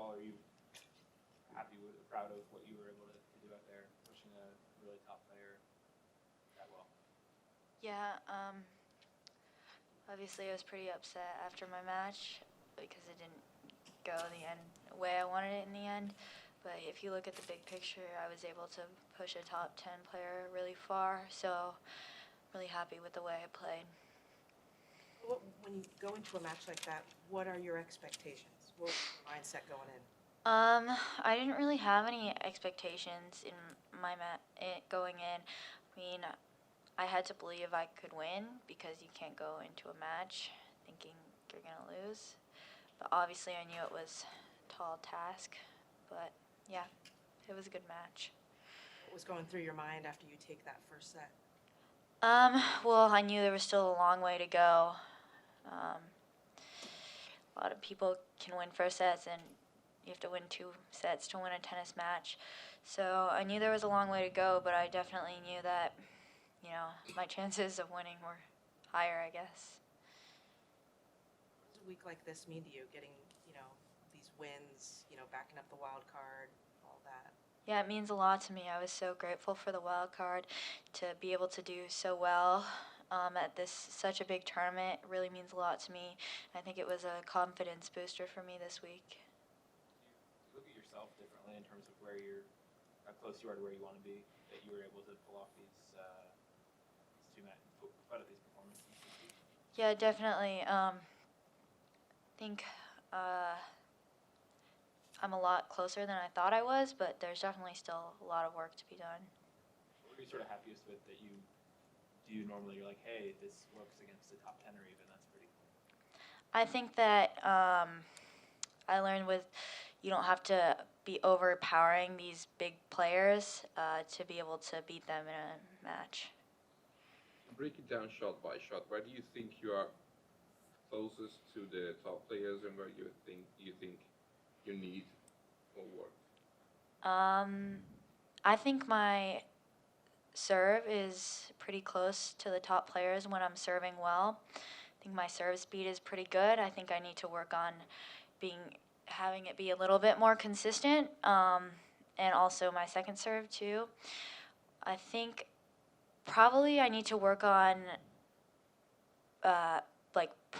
overall, are you happy with, proud of what you were able to do out there, pushing a really top player that well? Yeah, obviously I was pretty upset after my match because it didn't go the way I wanted it in the end. But if you look at the big picture, I was able to push a top 10 player really far, so really happy with the way I played. When you go into a match like that, what are your expectations? What was your mindset going in? I didn't really have any expectations in my going in. I mean, I had to believe I could win because you can't go into a match thinking you're gonna lose. But obviously, I knew it was a tall task. But yeah, it was a good match. What was going through your mind after you take that first set? Well, I knew there was still a long way to go. A lot of people can win first sets, and you have to win 2 sets to win a tennis match. So I knew there was a long way to go, but I definitely knew that, my chances of winning were higher, I guess. What does a week like this mean to you, getting, these wins, backing up the wild card, all that? Yeah, it means a lot to me. I was so grateful for the wild card to be able to do so well at such a big tournament. It really means a lot to me. I think it was a confidence booster for me this week. Do you look at yourself differently in terms of how close you are to where you want to be, that you were able to pull off these put up these performances? Yeah, definitely. I think I'm a lot closer than I thought I was, but there's definitely still a lot of work to be done. What are you sort of happiest with that you do normally? You're like, hey, this works against the top 10 or even. That's pretty cool. I think that I learned you don't have to be overpowering these big players to be able to beat them in a match. Break it down shot by shot. Where do you think you are closest to the top players, and where you think you need more work? I think my serve is pretty close to the top players when I'm serving well. I think my serve speed is pretty good. I think I need to work on having it be a little bit more consistent, and also my second serve too. I think probably I need to work on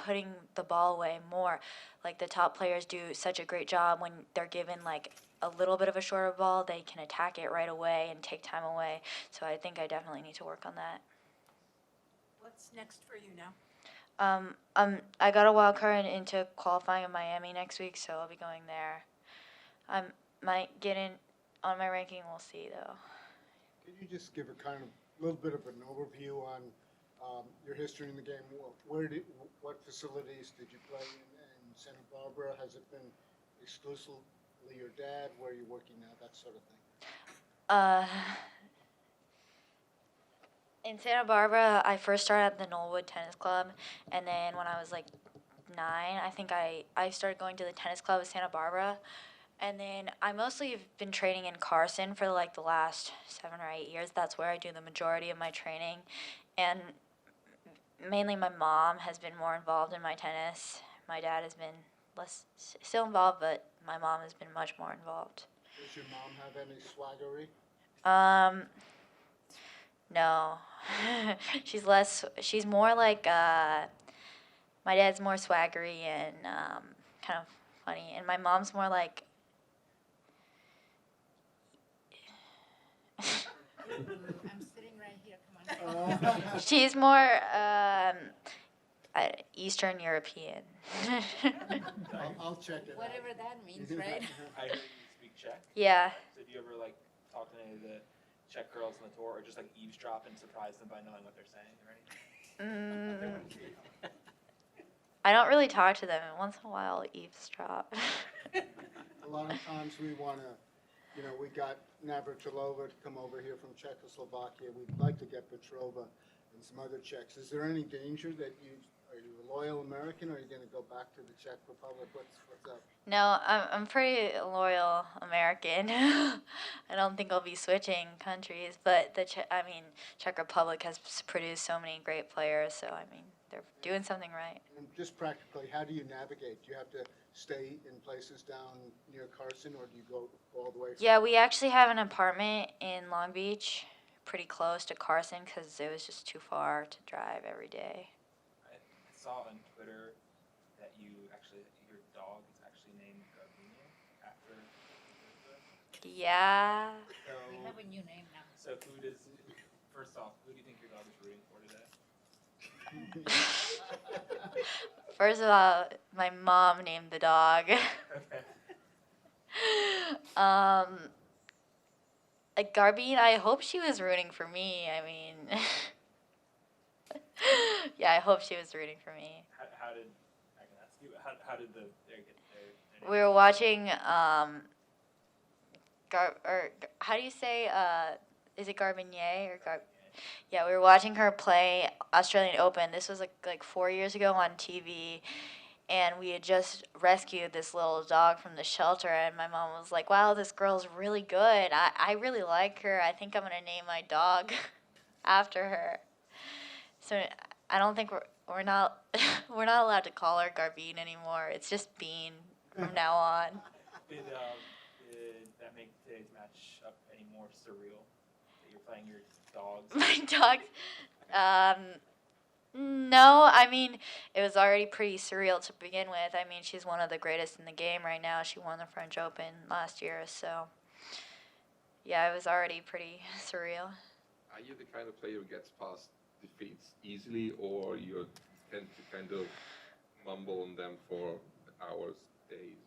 putting the ball away more. Like the top players do such a great job when they're given a little bit of a shorter ball, they can attack it right away and take time away. So I think I definitely need to work on that. What's next for you now? I got a wild card into qualifying in Miami next week, so I'll be going there. I might get in on my ranking. We'll see, though. Could you just give a little bit of an overview on your history in the game? What facilities did you play in Santa Barbara? Has it been exclusively your dad? Where are you working now? That sort of thing. In Santa Barbara, I first started at the Knollwood Tennis Club, and then when I was 9, I think I started going to the tennis club at Santa Barbara, and then I mostly have been training in Carson for the last 7 or 8 years. That's where I do the majority of my training, and mainly my mom has been more involved in my tennis. My dad has been still involved, but my mom has been much more involved. Does your mom have any swaggery? No. She's more like, my dad's more swaggery and kind of funny, and my mom's more like, I'm sitting right here, come on. she's more Eastern European. I'll check it Whatever out. that means, right? I heard you speak Czech. Yeah. So do you ever talk to any of the Czech girls on the tour, or just eavesdrop and surprise them by knowing what they're saying or anything? I don't really talk to them. Once in a while, I'll eavesdrop. A lot of times we want to, we got Navratilova to come over here from Czechoslovakia. We'd like to get Petrova and some other Czechs. Is there any danger that are you a loyal American, or are you going to go back to the Czech Republic? What's up? No, I'm pretty loyal American. I don't think I'll be switching countries, but Czech Republic has produced so many great players, so they're doing something right. And just practically, how do you navigate? Do you have to stay in places down near Carson, or do you go all the way? Yeah, we actually have an apartment in Long Beach, pretty close to Carson, because it was just too far to drive every day. I saw on Twitter that your dog is actually named Garbine after Muguruza. Yeah. So, We have a new name now. so first off, who do you think your dog is rooting for today? First of all, my mom named the dog. Okay. Like Garbine, I hope she was rooting for me. I mean, yeah, I hope she was rooting for me. How did I can ask you? How did they get their We were watching how do you say is it Garbinier or Yeah, we were watching her play Australian Open. This was like 4 years ago on TV, and we had just rescued this little dog from the shelter, and my mom was like, "Wow, this girl's really good. I really like her. I think I'm gonna name my dog after her." So I don't think we're not we're not allowed to call her Garbine anymore. It's just Bean from now on. Did that make today's match up any more surreal? That you're playing your dogs? My dogs. No, I mean, it was already pretty surreal to begin with. I mean, she's one of the greatest in the game right now. She won the French Open last year, so yeah, it was already pretty surreal. Are you the kind of player who gets past defeats easily, or you tend to kind of mumble on them for hours, days?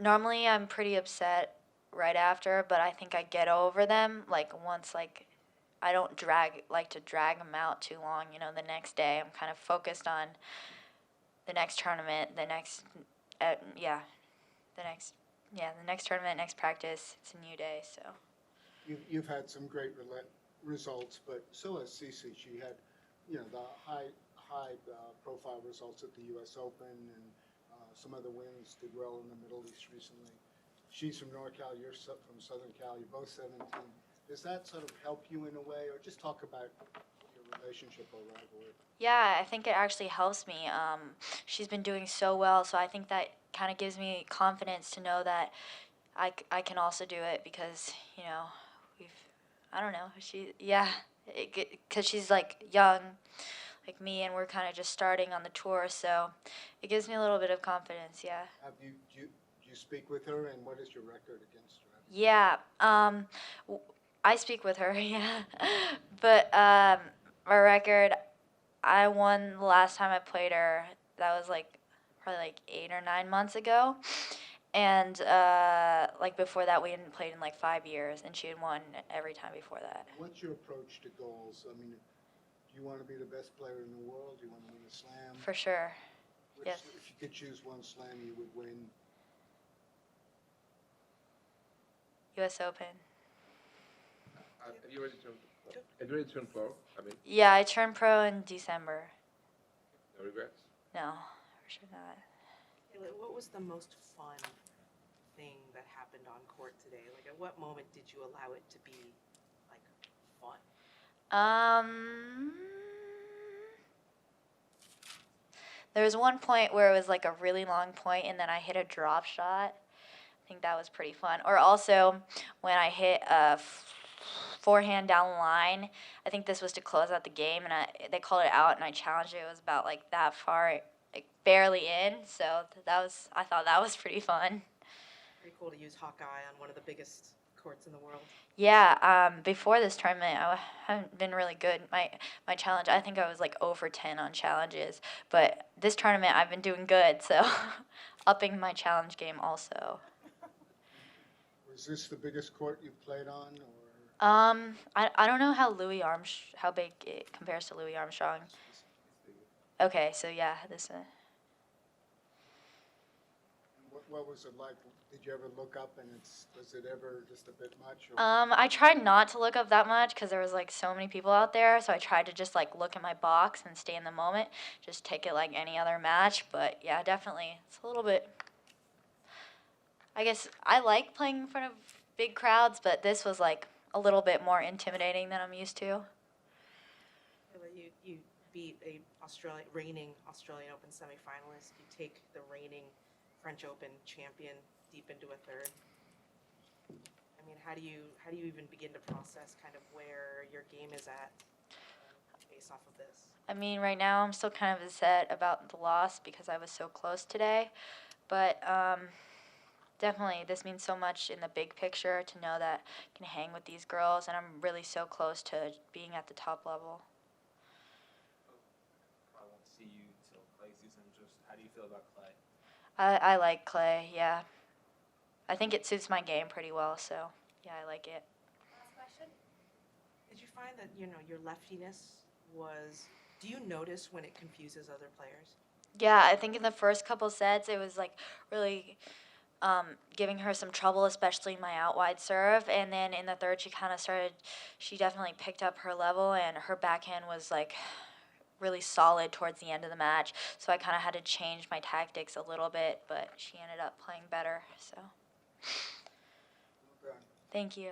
Normally I'm pretty upset right after, but I think I get over them like once I don't like to drag them out too long. You know, the next day I'm kind of focused on the next tournament, the next tournament, next practice. It's a new day, so. You've had some great results, but so has Cece. She had, the high profile results at the U.S. Open and some other wins, did well in the Middle East recently. She's from NorCal, you're from Southern Cal, you're both 17. Does that sort of help you in a way, or just talk about your relationship or rivalry? Yeah, I think it actually helps me. She's been doing so well, so I think that kind of gives me confidence to know that I can also do it because, I don't know, because she's like young, like me, and we're kind of just starting on the tour, so it gives me a little bit of confidence, yeah. Do you speak with her, and what is your record against her? Yeah, I speak with her, yeah. But my record, I won the last time I played her. That was probably 8 or 9 months ago. And before that, we hadn't played in 5 years, and she had won every time before that. What's your approach to goals? I mean, do you want to be the best player in the world? Do you want to win a slam? For sure. Yes. If you could choose one slam, you would win. U.S. Open. Have you already turned pro? I mean, Yeah, I turned pro in December. no regrets? No, for sure not. Kayla, what was the most fun thing that happened on court today? Like, at what moment did you allow it to be, fun? There was one point where it was a really long point, and then I hit a drop shot. I think that was pretty fun. Or also when I hit a forehand down the line. I think this was to close out the game, and they called it out, and I challenged it. It was about that far, barely in. So I thought that was pretty fun. Pretty cool to use Hawkeye on one of the biggest courts in the world. Yeah, before this tournament, I haven't been really good. My challenge, I think I was 0 for 10 on challenges. But this tournament, I've been doing good, so upping my challenge game also. Was this the biggest court you've played on, or? I don't know how how big it compares to Louis Armstrong. Okay, so yeah, this. What was it like? Did you ever look up, and was it ever just a bit much? Or? I tried not to look up that much because there was so many people out there. So I tried to just look at my box and stay in the moment, just take it like any other match. But yeah, definitely, it's a little bit. I guess I like playing in front of big crowds, but this was a little bit more intimidating than I'm used to. Kayla, you beat a reigning Australian Open semifinalist. You take the reigning French Open champion deep into a third. I mean, how do you even begin to process kind of where your game is at based off of this? I mean, right now I'm still kind of upset about the loss because I was so close today. But definitely this means so much in the big picture to know that I can hang with these girls, and I'm really so close to being at the top level. I won't see you till clay season. Just how do you feel about clay? I like clay, yeah. I think it suits my game pretty well, so yeah, I like it. Last question. Did you find that, your leftiness was, do you notice when it confuses other players? Yeah, I think in the first couple sets it was like really giving her some trouble, especially my out wide serve. And then in the third, she definitely picked up her level, and her backhand was like really solid towards the end of the match. So I kind of had to change my tactics a little bit, but she ended up playing better. So Well done. thank you.